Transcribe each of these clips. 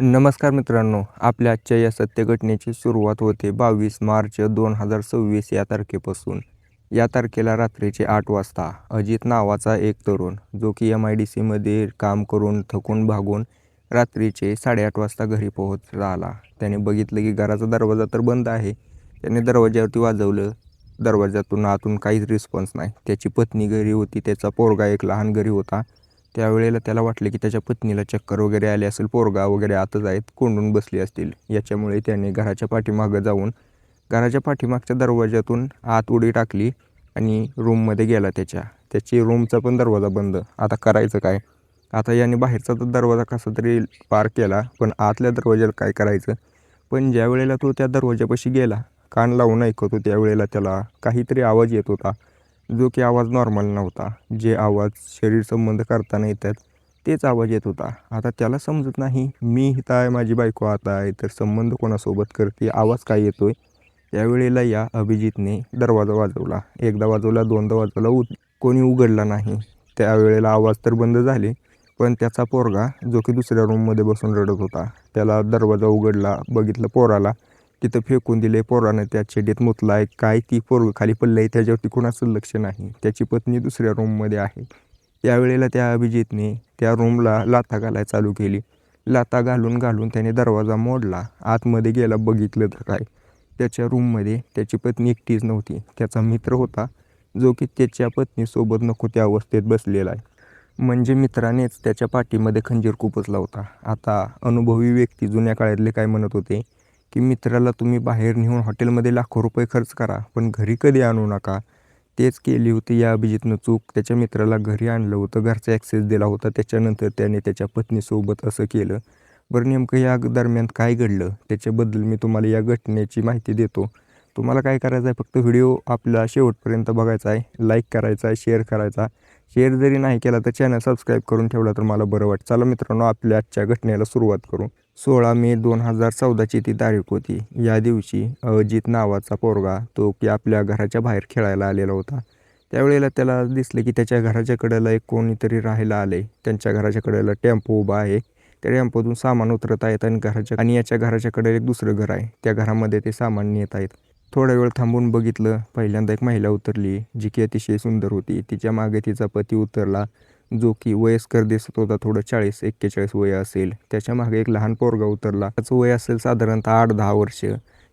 नमस्कार मित्रांनो, आपल्या आजच्या या सत्य घटनेची सुरुवात होते 22 मार्च 2026 या तारखेपासून. या तारखेला रात्रीचे 8 वाजता अजित नावाचा एक तरुण, जो की MIDCमध्ये काम करून थकून भागून रात्रीचे 8:30 वाजता घरी पोहोचला. त्याने बघितलं की घराचा दरवाजा तर बंद आहे. त्याने दरवाजावरती वाजवलं. दरवाजातून आतून काहीच रिस्पॉन्स नाही. त्याची पत्नी घरी होती, त्याचा पोरगा एक लहान घरी होता. त्यावेळेला त्याला वाटले की त्याच्या पत्नीला चक्कर वगैरे आली असेल, पोरगा वगैरे आतच आहेत, कोंडून बसली असतील. याच्यामुळे त्याने घराच्या पाठीमागं जाऊन घराच्या पाठीमागच्या दरवाजातून आत उडी टाकली आणि रूममध्ये गेला. त्याची रूमचा पण दरवाजा बंद. आता करायचं काय? आता याने बाहेरचा तर दरवाजा कसा तरी पार केला, पण आतल्या दरवाजाला काय करायचं? पण ज्या वेळेला तो त्या दरवाजापाशी गेला, कान लावून ऐकत होता, त्यावेळेला त्याला काहीतरी आवाज येत होता, जो की आवाज नॉर्मल नव्हता. जे आवाज शरीर संबंध करताना येतात तेच आवाज येत होता. आता त्याला समजत नाही, मी इथं आहे, माझी बायको आता आहे, तर संबंध कोणासोबत करते, आवाज काय येतोय? त्यावेळेला या अभिजितने दरवाजा वाजवला. एकदा वाजवला, दोनदा वाजवला, कोणी उघडला नाही. त्यावेळेला आवाज तर बंद झाले, पण त्याचा पोरगा जो की दुसऱ्या रूममध्ये बसून रडत होता, त्याला दरवाजा उघडला, बघितलं पोराला तिथं फेकून दिले. पोरानं त्या चेडीत मुतला आहे काय, ती पोरग खाली पडलं आहे, त्याच्यावरती कोणाचं लक्ष नाही. त्याची पत्नी दुसऱ्या रूममध्ये आहे. त्यावेळेला त्या अभिजितने त्या रूमला लाथा घालायला चालू केली. लाथा घालून घालून त्याने दरवाजा मोडला. आतमध्ये गेला, बघितलं तर काय, त्याच्या रूममध्ये त्याची पत्नी एकटीच नव्हती. त्याचा मित्र होता, जो की त्याच्या पत्नीसोबत नको त्या अवस्थेत बसलेला आहे. म्हणजे मित्रानेच त्याच्या पाठीमध्ये खंजीर खुपसला होता. आता अनुभवी व्यक्ती जुन्या काळातले काय म्हणत होते की मित्राला तुम्ही बाहेर नेऊन हॉटेलमध्ये लाखो रुपये खर्च करा, पण घरी कधी आणू नका. तेच केली होती या अभिजितनं चूक. त्याच्या मित्राला घरी आणलं होतं, घरचा ॲक्सेस दिला होता. त्याच्यानंतर त्याने त्याच्या पत्नीसोबत असं केलं. बरं, नेमकं या दरम्यान काय घडलं त्याच्याबद्दल मी तुम्हाला या घटनेची माहिती देतो. तुम्हाला काय करायचं आहे, फक्त व्हिडिओ आपला शेवटपर्यंत बघायचा आहे, लाईक करायचा आहे, शेअर करायचा. शेअर जरी नाही केला तर चॅनल सबस्क्राईब करून ठेवला तर मला बरं वाटतं. चला मित्रांनो, आपल्या आजच्या घटनेला सुरुवात करू. 16 मे 2014ची ती तारीख होती. या दिवशी अजित नावाचा पोरगा, तो की आपल्या घराच्या बाहेर खेळायला आलेला होता. त्यावेळेला त्याला दिसलं की त्याच्या घराच्या कडेला एक कोणीतरी राहायला आले. त्यांच्या घराच्या कडेला टेम्पो उभा आहे. त्या टेम्पोतून सामान उतरत आहेत आणि याच्या घराच्या कडेला एक दुसरं घर आहे, त्या घरामध्ये ते सामान नेत आहेत. थोडा वेळ थांबून बघितलं, पहिल्यांदा एक महिला उतरली, जी की अतिशय सुंदर होती. तिच्या मागे तिचा पती उतरला, जो की वयस्कर दिसत होता, थोडं 40-41 वय असेल. त्याच्या मागे एक लहान पोरगा उतरला, त्याचं वय असेल साधारणतः 8-10 वर्ष.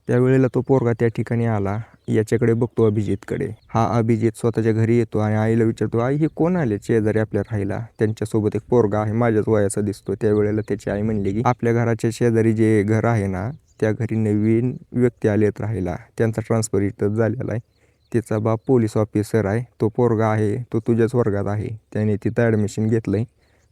त्यावेळेला तो पोरगा त्या ठिकाणी आला, याच्याकडे बघतो अभिजितकडे. हा अभिजित स्वतःच्या घरी येतो आणि आईला विचारतो, आई हे कोण आले शेजारी आपल्या राहायला? त्यांच्यासोबत एक पोरगा आहे, माझ्याच वयाचा दिसतो. त्यावेळेला त्याची आई म्हणली की आपल्या घराच्या शेजारी जे घर आहे ना, त्या घरी नवीन व्यक्ती आलेत राहायला, त्यांचा ट्रान्सफर इथंच झालेला आहे. तिचा बाप पोलीस ऑफिसर आहे, तो पोरगा आहे तो तुझ्याच वर्गात आहे. त्याने तिथं ॲडमिशन घेतलं आहे.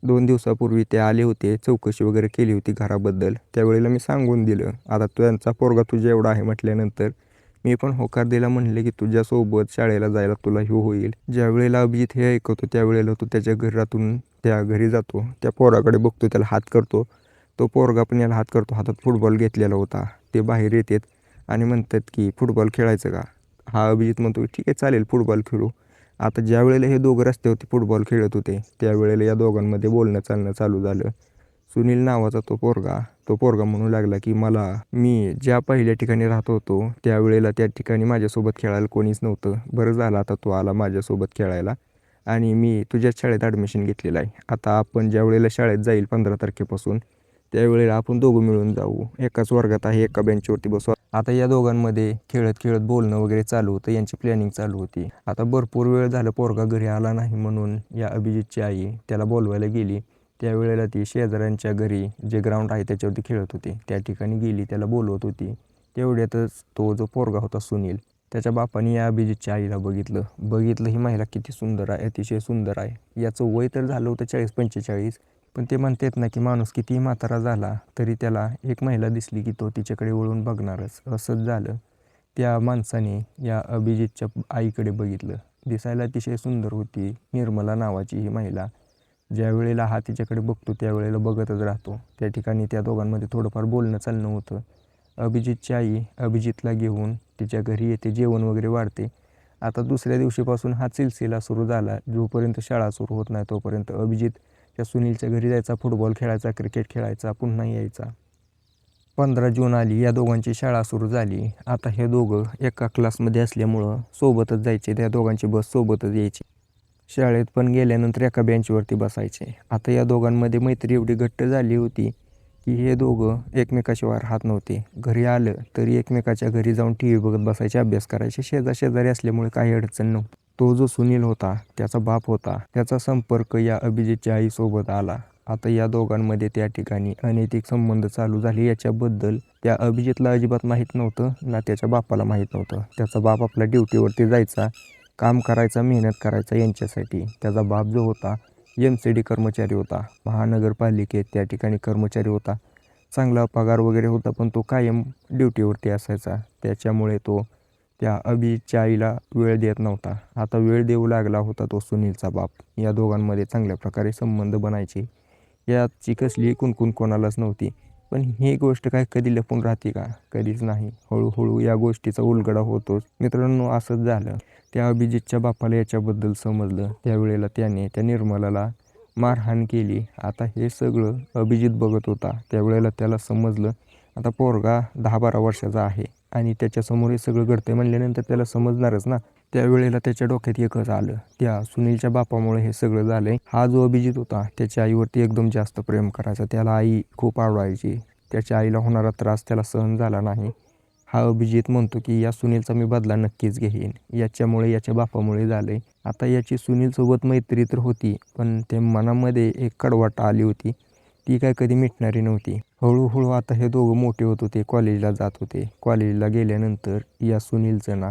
2 दिवसापूर्वी ते आले होते, चौकशी वगैरे केली होती घराबद्दल. त्यावेळेला मी सांगून दिलं. आता त्यांचा पोरगा तुझ्या एवढा आहे म्हटल्यानंतर मी पण होकार दिला, म्हणले की तुझ्यासोबत शाळेला जायला तुला हे होईल. ज्यावेळेला अभिजित हे ऐकवतो त्यावेळेला तो त्याच्या घरातून त्या घरी जातो. त्या पोराकडे बघतो, त्याला हात करतो. तो पोरगा पण याला हात करतो. हातात फुटबॉल घेतलेला होता. ते बाहेर येतात आणि म्हणतात की फुटबॉल खेळायचं का? हा अभिजित म्हणतो ठीक आहे, चालेल, फुटबॉल खेळू. आता ज्या वेळेला हे दोघं रस्त्यावरती फुटबॉल खेळत होते त्यावेळेला या दोघांमध्ये बोलणं चालणं चालू झालं. सुनील नावाचा तो पोरगा म्हणू लागला की मी ज्या पहिल्या ठिकाणी राहत होतो त्यावेळेला त्या ठिकाणी माझ्यासोबत खेळायला कोणीच नव्हतं. बरं झालं आता तो आला माझ्यासोबत खेळायला आणि मी तुझ्याच शाळेत ॲडमिशन घेतलेलं आहे. आता आपण ज्या वेळेला शाळेत जाईल 15 तारखेपासून, त्यावेळेला आपण दोघं मिळून जाऊ. एकाच वर्गात आहे, एका बेंचवरती बसू. आता या दोघांमध्ये खेळत खेळत बोलणं वगैरे चालू होतं. यांची प्लॅनिंग चालू होती. आता भरपूर वेळ झालं पोरगा घरी आला नाही, म्हणून या अभिजितची आई त्याला बोलवायला गेली. त्यावेळेला ती शेजाऱ्यांच्या घरी जे ग्राउंड आहे त्याच्यावरती खेळत होती, त्या ठिकाणी गेली, त्याला बोलवत होती. तेवढ्यातच तो जो पोरगा होता सुनील, त्याच्या बापाने या अभिजितच्या आईला बघितलं ही महिला किती सुंदर आहे, अतिशय सुंदर आहे. याचं वय तर झालं होतं 40-45, पण ते म्हणतात ना की माणूस कितीही म्हातारा झाला तरी त्याला एक महिला दिसली की तो तिच्याकडे वळून बघणारच. असंच झालं. त्या माणसाने या अभिजितच्या आईकडे बघितलं. दिसायला अतिशय सुंदर होती, निर्मला नावाची ही महिला. ज्या वेळेला हा तिच्याकडे बघतो त्यावेळेला बघतच राहतो. त्या ठिकाणी त्या दोघांमध्ये थोडंफार बोलणं चालणं होतं. अभिजितची आई अभिजितला घेऊन तिच्या घरी येते, जेवण वगैरे वाढते. आता दुसऱ्या दिवशीपासून हा सिलसिला सुरू झाला. जोपर्यंत शाळा सुरू होत नाही तोपर्यंत अभिजित त्या सुनीलच्या घरी जायचा, फुटबॉल खेळायचा, क्रिकेट खेळायचा, पुन्हा यायचा. 15 जून आली, या दोघांची शाळा सुरू झाली. आता हे दोघं एका क्लासमध्ये असल्यामुळं सोबतच जायचे. त्या दोघांची बस सोबतच यायची. शाळेत पण गेल्यानंतर एका बेंचवरती बसायचे. आता या दोघांमध्ये मैत्री एवढी घट्ट झाली होती की हे दोघं एकमेकाशिवाय राहत नव्हते. घरी आलं तरी एकमेकाच्या घरी जाऊन टी व्ही बघत बसायचे, अभ्यास करायचे. शेजारी असल्यामुळे काही अडचण नव्हती. तो जो सुनील होता, त्याचा बाप होता, त्याचा संपर्क या अभिजितच्या आईसोबत आला. आता या दोघांमध्ये त्या ठिकाणी अनैतिक संबंध चालू झाले. याच्याबद्दल त्या अभिजितला अजिबात माहीत नव्हतं ना त्याच्या बापाला माहीत नव्हतं. त्याचा बाप आपला ड्युटीवरती जायचा, काम करायचा, मेहनत करायचा यांच्यासाठी. त्याचा बाप जो होता MCD कर्मचारी होता, महानगरपालिकेत त्या ठिकाणी कर्मचारी होता. चांगला पगार वगैरे होता, पण तो कायम ड्युटीवरती असायचा. त्याच्यामुळे तो त्या अभिजितच्या आईला वेळ देत नव्हता. आता वेळ देऊ लागला होता तो सुनीलचा बाप. या दोघांमध्ये चांगल्या प्रकारे संबंध बनायचे. याची कसलीही कुणकुण कोणालाच नव्हती. पण ही गोष्ट काय कधी लपून राहते का? कधीच नाही. हळूहळू या गोष्टीचा उलगडा होतोच. मित्रांनो, असंच झालं. त्या अभिजितच्या बापाला याच्याबद्दल समजलं. त्यावेळेला त्याने त्या निर्मलाला मारहाण केली. आता हे सगळं अभिजित बघत होता. त्यावेळेला त्याला समजलं आता पोरगा 10-12 वर्षाचा आहे आणि त्याच्यासमोर हे सगळं घडतंय म्हणल्यानंतर त्याला समजणारच ना. त्यावेळेला त्याच्या डोक्यात एकच आलं, त्या सुनीलच्या बापामुळे हे सगळं झालंय. हा जो अभिजित होता त्याच्या आईवरती एकदम जास्त प्रेम करायचा. त्याला आई खूप आवडायची. त्याच्या आईला होणारा त्रास त्याला सहन झाला नाही. हा अभिजित म्हणतो की या सुनीलचा मी बदला नक्कीच घेईन. याच्यामुळे याच्या बापामुळे झालंय. आता याची सुनीलसोबत मैत्री तर होती, पण ते मनामध्ये एक कडवट आली होती. ती काय कधी मिटणारी नव्हती. हळूहळू आता हे दोघं मोठे होत होते, कॉलेजला जात होते. कॉलेजला गेल्यानंतर या सुनीलचं ना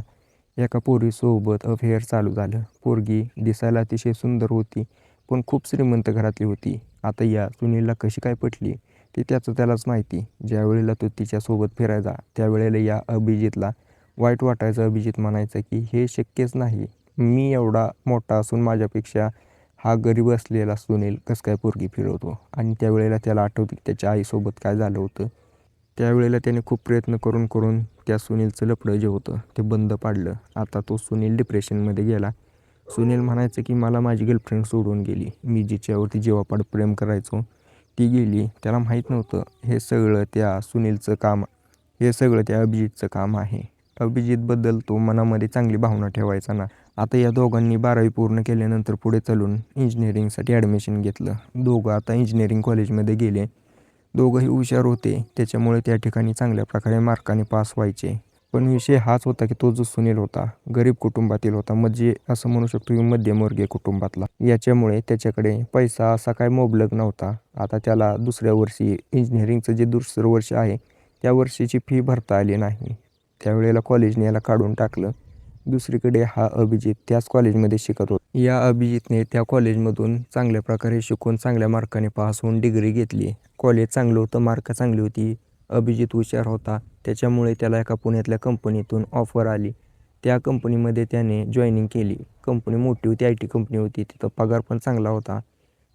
एका पोरीसोबत अफेअर चालू झालं. पोरगी दिसायला अतिशय सुंदर होती, पण खूप श्रीमंत घरातली होती. आता या सुनीलला कशी काय पटली ती त्याचं त्यालाच माहिती. ज्या वेळेला तो तिच्यासोबत फिरायचा त्यावेळेला या अभिजितला वाईट वाटायचं. अभिजित म्हणायचं की हे शक्यच नाही. मी एवढा मोठा असून माझ्यापेक्षा हा गरीब असलेला सुनील कसं काय पोरगी फिरवतो. आणि त्यावेळेला त्याला आठवतं की त्याच्या आईसोबत काय झालं होतं. त्यावेळेला त्याने खूप प्रयत्न करून त्या सुनीलचं लफडं जे होतं ते बंद पाडलं. आता तो सुनील डिप्रेशनमध्ये गेला. सुनील म्हणायचं की मला माझी गर्लफ्रेंड सोडून गेली. मी जिच्यावरती जीवापाड प्रेम करायचो ती गेली. त्याला माहीत नव्हतं हे सगळं त्या सुनीलचं काम, हे सगळं त्या अभिजितचं काम आहे. अभिजितबद्दल तो मनामध्ये चांगली भावना ठेवायचा ना. आता या दोघांनी 12वी पूर्ण केल्यानंतर पुढे चालून इंजिनिअरिंगसाठी ॲडमिशन घेतलं. दोघं आता इंजिनिअरिंग कॉलेजमध्ये गेले. दोघंही हुशार होते, त्याच्यामुळे त्या ठिकाणी चांगल्या प्रकारे मार्काने पास व्हायचे. पण विषय हाच होता की तो जो सुनील होता गरीब कुटुंबातील होता, म्हणजे असं म्हणू शकतो की मध्यमवर्गीय कुटुंबातला. याच्यामुळे त्याच्याकडे पैसा असा काय मुबलक नव्हता. आता त्याला दुसऱ्या वर्षी इंजिनिअरिंगचं जे दुसरं वर्ष आहे त्या वर्षीची फी भरता आली नाही. त्यावेळेला कॉलेजने याला काढून टाकलं. दुसरीकडे हा अभिजित त्याच कॉलेजमध्ये शिकत होता. या अभिजितने त्या कॉलेजमधून चांगल्या प्रकारे शिकून चांगल्या मार्काने पास होऊन डिग्री घेतली. कॉलेज चांगलं होतं, मार्क चांगली होती, अभिजित हुशार होता. त्याच्यामुळे त्याला एका पुण्यातल्या कंपनीतून ऑफर आली. त्या कंपनीमध्ये त्याने जॉईनिंग केली. कंपनी मोठी होती, IT कंपनी होती. तिथं पगार पण चांगला होता.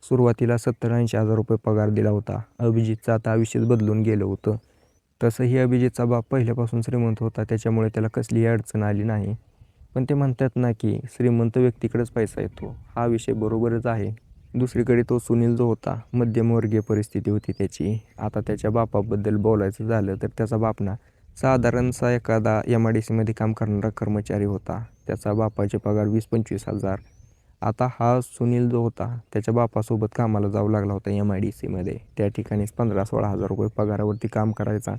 सुरुवातीला 70-80 हजार रुपये पगार दिला होता. अभिजितचं आता आयुष्यच बदलून गेलं होतं. तसंही अभिजितचा बाप पहिल्यापासून श्रीमंत होता, त्याच्यामुळे त्याला कसलीही अडचण आली नाही. पण ते म्हणतात ना की श्रीमंत व्यक्तीकडेच पैसा येतो. हा विषय बरोबरच आहे. दुसरीकडे तो सुनील जो होता मध्यमवर्गीय परिस्थिती होती त्याची. आता त्याच्या बापाबद्दल बोलायचं झालं तर त्याचा बाप ना साधारणसा एखादा MIDCमध्ये काम करणारा कर्मचारी होता. त्याचा बापाचे पगार 20-25 हजार. आता हा सुनील जो होता त्याच्या बापासोबत कामाला जाऊ लागला होता MIDCमध्ये. त्या ठिकाणीच 15-16 हजार रुपये पगारावरती काम करायचा.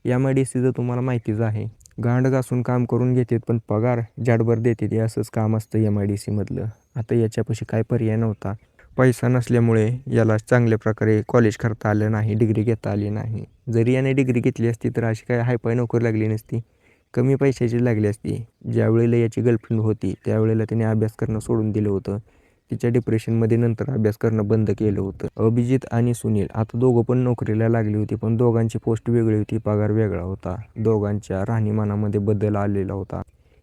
MIDCचं तुम्हाला माहितीच आहे, गांड घासून काम करून घेतात पण पगार जाडभर देतात. हे असंच काम असतं MIDCमधलं. आता याच्यापाशी काय पर्याय नव्हता. पैसा नसल्यामुळे याला चांगल्या प्रकारे कॉलेज करता आलं नाही, डिग्री घेता आली नाही. जरी याने डिग्री घेतली असती तर अशी काय हायफाय नोकरी लागली नसती, कमी पैशाची लागली असती. ज्यावेळेला याची गर्लफ्रेंड होती त्यावेळेला त्याने अभ्यास करणं सोडून दिलं होतं. तिच्या डिप्रेशनमध्ये नंतर अभ्यास करणं बंद केलं होतं. अभिजित आणि सुनील आता दोघं पण नोकरीला लागली होती, पण दोघांची पोस्ट वेगळी होती, पगार वेगळा होता. दोघांच्या राहणीमानामध्ये बदल आलेला होता.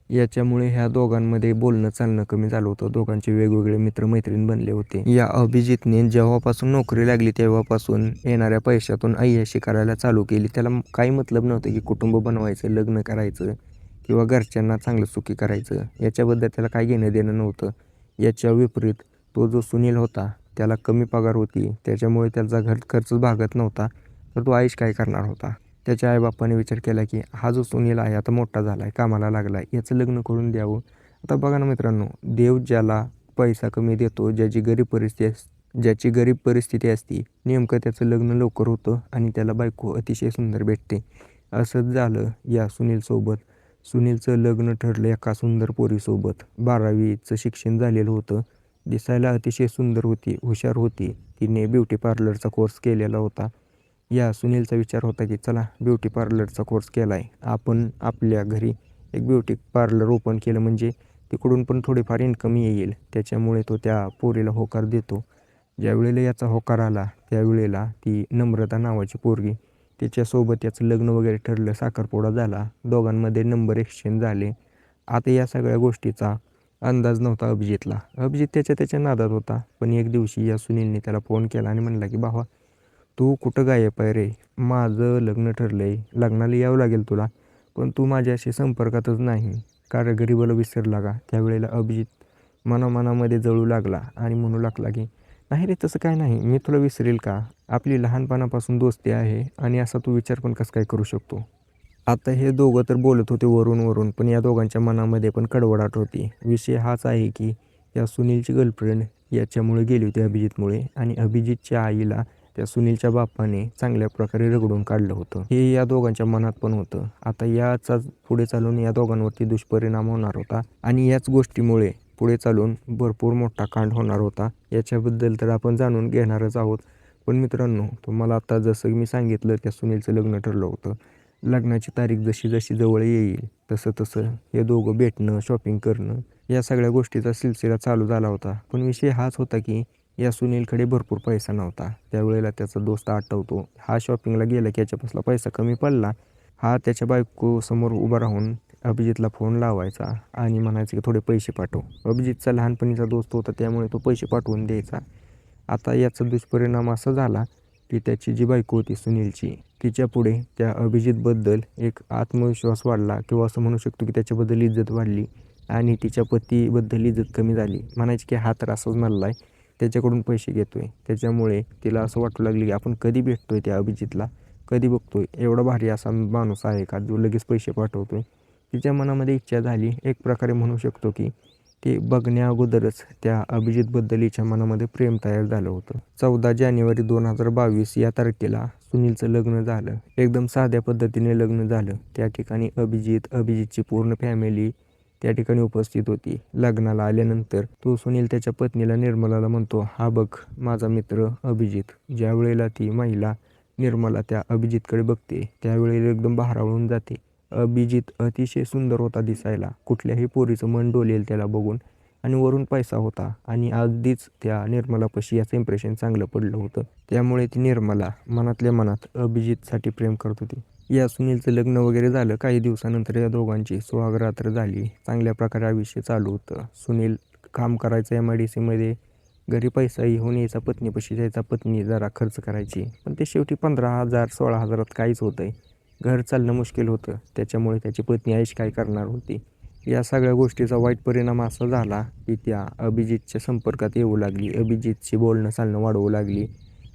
याच्यामुळे ह्या दोघांमध्ये बोलणं चालणं कमी झालं होतं. दोघांचे वेगवेगळे मित्रमैत्रीण बनले होते. या अभिजितने जेव्हापासून नोकरी लागली तेव्हापासून येणाऱ्या पैशातून अय्याशी करायला चालू केली. त्याला काही मतलब नव्हतं की कुटुंब बनवायचं, लग्न करायचं किंवा घरच्यांना चांगलं सुखी करायचं. याच्याबद्दल त्याला काही घेणं देणं नव्हतं. याच्या विपरीत तो जो सुनील होता त्याला कमी पगार होती, त्याच्यामुळे त्याचा घर खर्च भागत नव्हता. तर तो आईश काय करणार होता. त्याच्या आईबापाने विचार केला की हा जो सुनील आहे आता मोठा झाला आहे, कामाला लागला आहे, याचं लग्न करून द्यावं. आता बघा ना मित्रांनो, देव ज्याला पैसा कमी देतो, ज्याची गरीब परिस्थिती असते, नेमकं त्याचं लग्न लवकर होतं आणि त्याला बायको अतिशय सुंदर भेटते. असंच झालं या सुनीलसोबत. सुनीलचं लग्न ठरलं एका सुंदर पोरीसोबत. 12वीचं शिक्षण झालेलं होतं. दिसायला अतिशय सुंदर होती, हुशार होती. तिने ब्युटी पार्लरचा कोर्स केलेला होता. या सुनीलचा विचार होता की चला ब्युटी पार्लरचा कोर्स केला आहे, आपण आपल्या घरी एक ब्युटी पार्लर ओपन केलं म्हणजे तिकडून पण थोडीफार इन्कम येईल. त्याच्यामुळे तो त्या पोरीला होकार देतो. ज्यावेळेला याचा होकार आला त्यावेळेला ती नम्रता नावाची पोरगी, तिच्यासोबत याचं लग्न वगैरे ठरलं, साखरपुडा झाला, दोघांमध्ये नंबर एक्सचेंज झाले. आता या सगळ्या गोष्टीचा अंदाज नव्हता अभिजितला. अभिजित त्याच्या नादात होता. पण एक दिवशी या सुनीलने त्याला फोन केला आणि म्हणला की भावा, तू कुठं गायब आहे रे? माझं लग्न ठरलं आहे, लग्नाला यावं लागेल तुला, पण तू माझ्याशी संपर्कातच नाही. का रे, गरीबाला विसरला का? त्यावेळेला अभिजित मनामनामध्ये जळू लागला आणि म्हणू लागला की नाही रे, तसं काय नाही, मी तुला विसरेल का? आपली लहानपणापासून दोस्ती आहे आणि असा तू विचार पण कसं काय करू शकतो? आता हे दोघं तर बोलत होते वरून, पण या दोघांच्या मनामध्ये पण कडवडाट होती. विषय हाच आहे की या सुनीलची गर्लफ्रेंड याच्यामुळे गेली होती, अभिजितमुळे, आणि अभिजितच्या आईला त्या सुनीलच्या बापाने चांगल्या प्रकारे रगडून काढलं होतं. हे या दोघांच्या मनात पण होतं. आता याचा पुढे चालून या दोघांवरती दुष्परिणाम होणार होता आणि याच गोष्टीमुळे पुढे चालून भरपूर मोठा कांड होणार होता. याच्याबद्दल तर आपण जाणून घेणारच आहोत. पण मित्रांनो, तुम्हाला आता जसं मी सांगितलं, त्या सुनीलचं लग्न ठरलं होतं. लग्नाची तारीख जशी जशी जवळ येईल तसं तसं हे दोघं भेटणं, शॉपिंग करणं, या सगळ्या गोष्टीचा सिलसिला चालू झाला होता. पण विषय हाच होता की या सुनीलकडे भरपूर पैसा नव्हता. त्यावेळेला त्याचा दोस्त आठवतो, हा शॉपिंगला गेला की याच्यापासला पैसा कमी पडला, हा त्याच्या बायकोसमोर उभा राहून अभिजितला फोन लावायचा आणि म्हणायचं की थोडे पैसे पाठव. अभिजितचा लहानपणीचा दोस्त होता, त्यामुळे तो पैसे पाठवून द्यायचा. आता याचा दुष्परिणाम असा झाला की त्याची जी बायको होती सुनीलची, तिच्यापुढे त्या अभिजितबद्दल एक आत्मविश्वास वाढला, किंवा असं म्हणू शकतो की त्याच्याबद्दल इज्जत वाढली आणि तिच्या पतीबद्दल इज्जत कमी झाली. म्हणायची की हा तर असंच मल्ला आहे, त्याच्याकडून पैसे घेतोय. त्याच्यामुळे तिला असं वाटू लागले की आपण कधी भेटतोय त्या अभिजितला, कधी बघतोय, एवढा भारी असा माणूस आहे का जो लगेच पैसे पाठवतोय. तिच्या मनामध्ये इच्छा झाली, एक प्रकारे म्हणू शकतो की ते बघण्या अगोदरच त्या अभिजितबद्दल हिच्या मनामध्ये प्रेम तयार झालं होतं. 14 जानेवारी 2022 या तारखेला सुनीलचं लग्न झालं. एकदम साध्या पद्धतीने लग्न झालं. त्या ठिकाणी अभिजितची पूर्ण फॅमिली त्या ठिकाणी उपस्थित होती. लग्नाला आल्यानंतर तो सुनील त्याच्या पत्नीला निर्मलाला म्हणतो, हा बघ माझा मित्र अभिजित. ज्या वेळेला ती महिला निर्मला त्या अभिजितकडे बघते त्यावेळेला एकदम भारावून जाते. अभिजित अतिशय सुंदर होता दिसायला, कुठल्याही पोरीचं मन डोलेल त्याला बघून, आणि वरून पैसा होता आणि अगदीच त्या निर्मलापाशी याचं इम्प्रेशन चांगलं पडलं होतं. त्यामुळे ती निर्मला मनातल्या मनात अभिजितसाठी प्रेम करत होती. या सुनीलचं लग्न वगैरे झालं. काही दिवसानंतर या दोघांची सुहागरात्र झाली. चांगल्या प्रकारे आयुष्य चालू होतं. सुनील काम करायचं MIDCमध्ये, घरी पैसा येऊन यायचा, पत्नीपाशी जायचा, पत्नी जरा खर्च करायची, पण ते शेवटी 15,000 16,000 काहीच होतं आहे. घर चालणं मुश्किल होतं. त्याच्यामुळे त्याची पत्नी ऐश काय करणार होती. या सगळ्या गोष्टीचा वाईट परिणाम असा झाला की त्या अभिजितच्या संपर्कात येऊ लागली, अभिजितशी बोलणं चालणं वाढवू लागली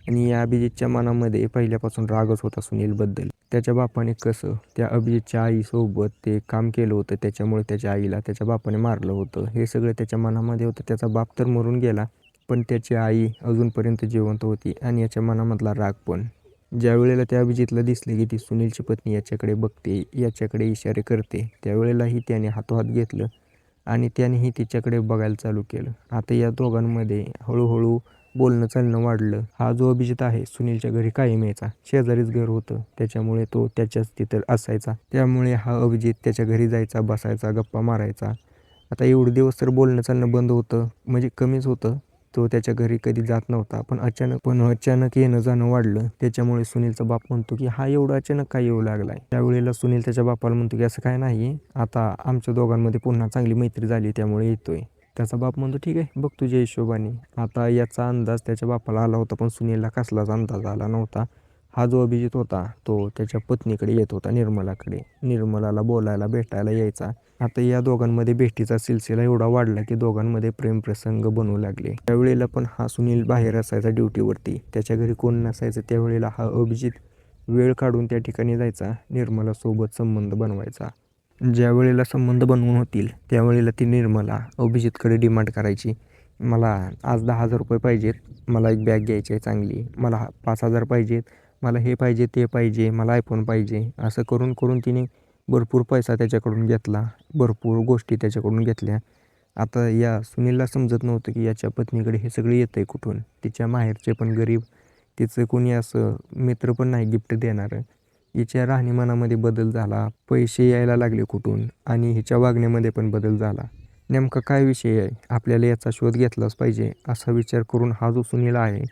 आणि या अभिजितच्या मनामध्ये पहिल्यापासून रागच होता सुनीलबद्दल. त्याच्या बापाने कसं त्या अभिजितच्या आईसोबत ते काम केलं होतं, त्याच्यामुळे त्याच्या आईला त्याच्या बापाने मारलं होतं, हे सगळं त्याच्या मनामध्ये होतं. त्याचा बाप तर मरून गेला, पण त्याची आई अजूनपर्यंत जिवंत होती आणि याच्या मनामधला राग पण. ज्यावेळेला त्या अभिजितला दिसले की ती सुनीलची पत्नी याच्याकडे बघते, याच्याकडे इशारे करते, त्यावेळेलाही त्याने हातोहात घेतलं आणि त्यानेही तिच्याकडे बघायला चालू केलं. आता या दोघांमध्ये हळूहळू बोलणं चालणं वाढलं. हा जो अभिजित आहे सुनीलच्या घरी कायम यायचा, शेजारीच घर होतं, त्याच्यामुळे तो त्याच्याच तिथं असायचा. त्यामुळे हा अभिजित त्याच्या घरी जायचा, बसायचा, गप्पा मारायचा. आता एवढे दिवस तर बोलणं चालणं बंद होतं, म्हणजे कमीच होतं. तो त्याच्या घरी कधी जात नव्हता, पण अचानक येणं जाणं वाढलं. त्याच्यामुळे सुनीलचा बाप म्हणतो की हा एवढा अचानक काय येऊ लागलाय. त्यावेळेला सुनील त्याच्या बापाला म्हणतो की असं काय नाही, आता आमच्या दोघांमध्ये पुन्हा चांगली मैत्री झाली त्यामुळे येतोय. त्याचा बाप म्हणतो ठीक आहे, बघ तुझ्या हिशोबाने. आता याचा अंदाज त्याच्या बापाला आला होता, पण सुनीलला कसलाच अंदाज आला नव्हता. हा जो अभिजित होता तो त्याच्या पत्नीकडे येत होता, निर्मलाकडे. निर्मलाला बोलायला, भेटायला यायचा. आता या दोघांमध्ये भेटीचा सिलसिला एवढा वाढला की दोघांमध्ये प्रेमप्रसंग बनवू लागले. त्यावेळेला पण हा सुनील बाहेर असायचा ड्युटीवरती, त्याच्या घरी कोण नसायचं. त्यावेळेला हा अभिजित वेळ काढून त्या ठिकाणी जायचा, निर्मलासोबत संबंध बनवायचा. ज्या वेळेला संबंध बनवून होतील त्यावेळेला ती निर्मला अभिजितकडे डिमांड करायची, मला आज 10,000 रुपये पाहिजेत, मला एक बॅग घ्यायची आहे चांगली, मला 5,000 पाहिजेत, मला हे पाहिजे ते पाहिजे, मला आयफोन पाहिजे. असं करून करून तिने भरपूर पैसा त्याच्याकडून घेतला, भरपूर गोष्टी त्याच्याकडून घेतल्या. आता या सुनीलला समजत नव्हतं की याच्या पत्नीकडे हे सगळं येतं आहे कुठून. तिच्या माहेरचे पण गरीब, तिचं कोणी असं मित्र पण नाही गिफ्ट देणारं. हिच्या राहणीमानामध्ये बदल झाला, पैसे यायला लागले कुठून आणि हिच्या वागण्यामध्ये पण बदल झाला. नेमका काय विषय आहे, आपल्याला याचा शोध घेतलाच पाहिजे असा विचार करून हा जो सुनील आहे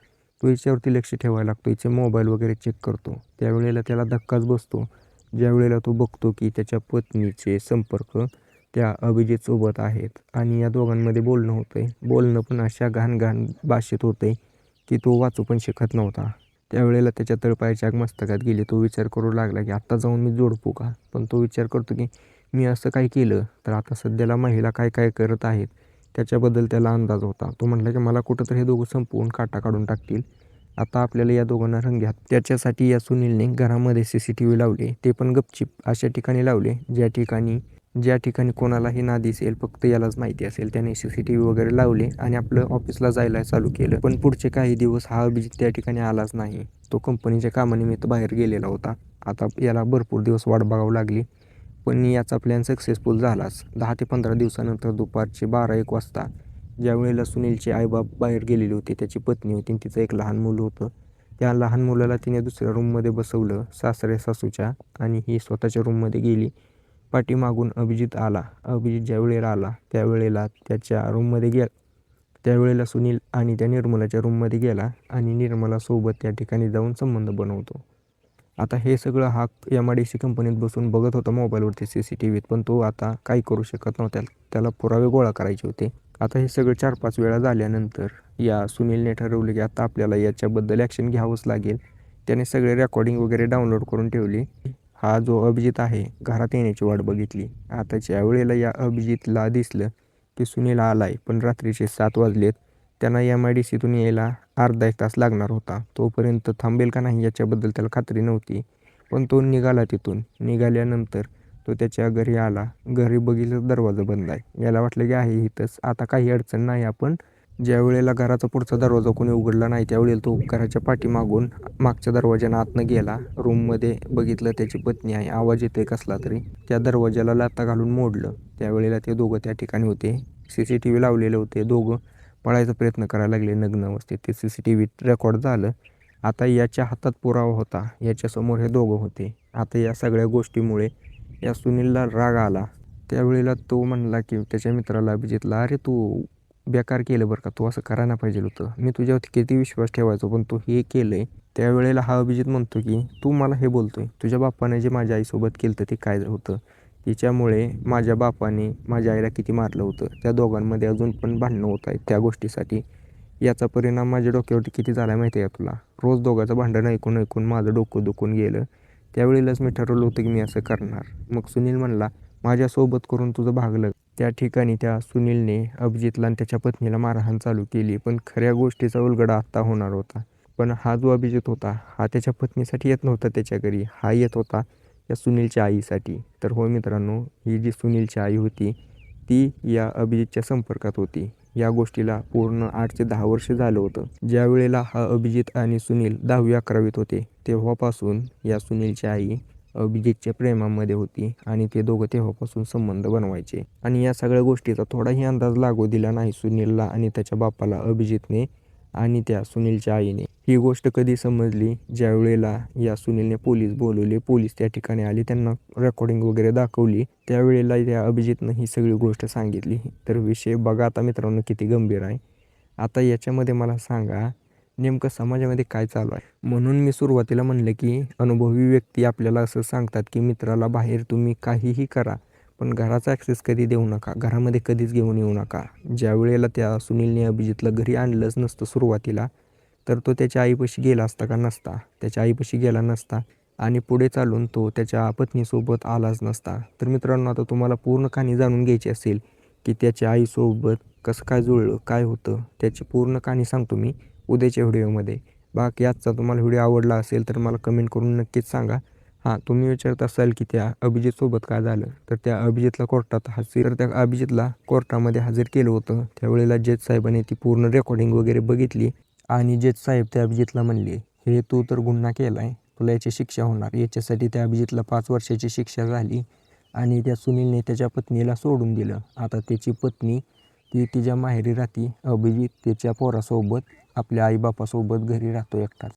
तो हिच्यावरती लक्ष ठेवायला लागतो. हिचे मोबाईल वगैरे चेक करतो. त्यावेळेला त्याला धक्काच बसतो ज्यावेळेला तो बघतो की त्याच्या पत्नीचे संपर्क त्या अभिजितसोबत आहेत आणि या दोघांमध्ये बोलणं होतं आहे. बोलणं पण अशा घाण भाषेत होतं आहे की तो वाचू पण शकत नव्हता. त्यावेळेला त्याच्या तळपायाची आग मस्तकात गेली. तो विचार करू लागला की आत्ता जाऊन मी जोडपू का, पण तो विचार करतो की मी असं काय केलं तर आता सध्याला महिला काय काय करत आहेत त्याच्याबद्दल त्याला अंदाज होता. तो म्हटला की मला कुठंतरी हे दोघं संपवून काटा काढून टाकतील, आता आपल्याला या दोघांना रंग्यात. त्याच्यासाठी या सुनीलने घरामध्ये CCTV लावले, ते पण गपचिप अशा ठिकाणी लावले ज्या ठिकाणी कोणालाही ना दिसेल, फक्त यालाच माहिती असेल. त्याने CCTV वगैरे लावले आणि आपलं ऑफिसला जायला चालू केलं. पण पुढचे काही दिवस हा अभिजित त्या ठिकाणी आलाच नाही. तो कंपनीच्या कामानिमित्त बाहेर गेलेला होता. आता याला भरपूर दिवस वाट बघावी लागली, पण याचा प्लॅन सक्सेसफुल झालाच. 10 ते 15 दिवसानंतर दुपारचे 12-1 वाजता ज्या वेळेला सुनीलचे आईबाप बाहेर गेलेले होते, त्याची पत्नी होती आणि तिचं एक लहान मुलं होतं. त्या लहान मुलाला तिने दुसऱ्या रूममध्ये बसवलं सासरे सासूच्या आणि ही स्वतःच्या रूममध्ये गेली. पाठीमागून अभिजित आला. अभिजित ज्या वेळेला आला त्यावेळेला त्याच्या रूममध्ये त्यावेळेला सुनील आणि त्या निर्मलाच्या रूममध्ये गेला आणि निर्मलासोबत त्या ठिकाणी जाऊन संबंध बनवतो. आता हे सगळं हा MIDC कंपनीत बसून बघत होता मोबाईलवरती CCTVत, पण तो आता काही करू शकत नव्हता. त्याला पुरावे गोळा करायचे होते. आता हे सगळं 4-5 वेळा झाल्यानंतर या सुनीलने ठरवलं की आता आपल्याला याच्याबद्दल ॲक्शन घ्यावंच लागेल. त्याने सगळे रेकॉर्डिंग वगैरे डाउनलोड करून ठेवली. हा जो अभिजित आहे घरात येण्याची वाट बघितली. आता ज्या वेळेला या अभिजितला दिसलं की सुनील आलाय, पण रात्रीचे 7 वाजलेत, त्यांना MIDCतून यायला अर्धा-1 तास लागणार होता. तोपर्यंत थांबेल का नाही याच्याबद्दल त्याला खात्री नव्हती, पण तो निघाला. तिथून निघाल्यानंतर तो त्याच्या घरी आला. घरी बघितलं दरवाजा बंद आहे. याला वाटलं की आहे इथंच, आता काही अडचण नाही. आपण ज्या वेळेला घराचा पुढचा दरवाजा कोणी उघडला नाही त्यावेळेला तो घराच्या पाठीमागून मागच्या दरवाजानं आतनं गेला. रूममध्ये बघितलं त्याची पत्नी आहे, आवाज येतोय कसला तरी. त्या दरवाजाला लाथा घालून मोडलं. त्यावेळेला ते दोघं त्या ठिकाणी होते. CCTV लावलेले होते. दोघं पळायचा प्रयत्न करायला लागले नग्न अवस्थेत. ते CCTV रेकॉर्ड झालं. आता याच्या हातात पुरावा होता, याच्यासमोर हे दोघं होते. आता या सगळ्या गोष्टीमुळे या सुनीलला राग आला. त्यावेळेला तो म्हणला की त्याच्या मित्राला अभिजितला, अरे तू बेकार केलं बरं का, तू असं करायला पाहिजे होतं, मी तुझ्यावरती किती विश्वास ठेवायचो पण तू हे केलं आहे. त्यावेळेला हा अभिजित म्हणतो की तू मला हे बोलतोय, तुझ्या बापाने जे माझ्या आईसोबत केलं ते काय होतं, तिच्यामुळे माझ्या बापाने माझ्या आईला किती मारलं होतं, त्या दोघांमध्ये अजून पण भांडणं होत आहेत त्या गोष्टीसाठी. याचा परिणाम माझ्या डोक्यावरती किती झाला आहे माहिती आहे का तुला. रोज दोघांचं भांडण ऐकून ऐकून माझं डोकं दुखून गेलं. त्यावेळेलाच मी ठरवलं होतं की मी असं करणार. मग सुनील म्हणला, माझ्यासोबत करून तुझं भागलं. त्या ठिकाणी त्या सुनीलने अभिजितला आणि त्याच्या पत्नीला मारहाण चालू केली. पण खऱ्या गोष्टीचा उलगडा आत्ता होणार होता. पण हा जो अभिजित होता हा त्याच्या पत्नीसाठी येत नव्हता त्याच्या घरी, हा येत होता या सुनीलच्या आईसाठी. तर हो मित्रांनो, ही जी सुनीलची आई होती ती या अभिजितच्या संपर्कात होती. या गोष्टीला पूर्ण 8 ते 10 वर्ष झालं होतं. ज्या वेळेला हा अभिजित आणि सुनील 10वी-11वीत होते तेव्हापासून या सुनीलची आई अभिजितच्या प्रेमामध्ये होती आणि ते दोघं तेव्हापासून संबंध बनवायचे. आणि या सगळ्या गोष्टीचा थोडाही अंदाज लागू दिला नाही सुनीलला आणि त्याच्या बापाला अभिजितने आणि त्या सुनीलच्या आईने. ही गोष्ट कधी समजली, ज्या वेळेला या सुनीलने पोलीस बोलवले. पोलीस त्या ठिकाणी आले, त्यांना रेकॉर्डिंग वगैरे दाखवली. त्यावेळेला त्या अभिजितनं ही सगळी गोष्ट सांगितली. तर विषय बघा आता मित्रांनो किती गंभीर आहे. आता याच्यामध्ये मला सांगा नेमकं समाजामध्ये काय चालू आहे. म्हणून मी सुरुवातीला म्हणलं की अनुभवी व्यक्ती आपल्याला असं सांगतात की मित्राला बाहेर तुम्ही काहीही करा, पण घराचा ॲक्सेस कधी देऊ नका, घरामध्ये कधीच घेऊन येऊ नका. ज्या वेळेला त्या सुनीलने अभिजितला घरी आणलंच नसतं सुरुवातीला, तर तो त्याच्या आईपाशी गेला असता का नसता, त्याच्या आईपाशी गेला नसता आणि पुढे चालून तो त्याच्या पत्नीसोबत आलाच नसता. तर मित्रांनो, आता तुम्हाला पूर्ण कहाणी जाणून घ्यायची असेल की त्याच्या आईसोबत कसं काय जुळलं, काय होतं, त्याची पूर्ण कहाणी सांगतो मी उद्याच्या व्हिडिओमध्ये. बाकी आजचा तुम्हाला व्हिडिओ आवडला असेल तर मला कमेंट करून नक्कीच सांगा. हां, तुम्ही विचारत असाल की त्या अभिजितसोबत काय झालं? तर त्या अभिजितला कोर्टात हजर तर त्या अभिजितला कोर्टामध्ये हजर केलं होतं. त्यावेळेला जज साहेबांनी ती पूर्ण रेकॉर्डिंग वगैरे बघितली आणि जज साहेब त्या अभिजितला म्हणले, "हे तू तर गुन्हा केला आहे, तुला याची शिक्षा होणार." याच्यासाठी त्या अभिजितला 5 वर्षाची शिक्षा झाली आणि त्या सुनीलने त्याच्या पत्नीला सोडून दिलं. आता त्याची पत्नी ती तिच्या माहेरी राहते. अभिजित त्याच्या पोरासोबत आपल्या आईबापासोबत घरी राहतो एकटाच.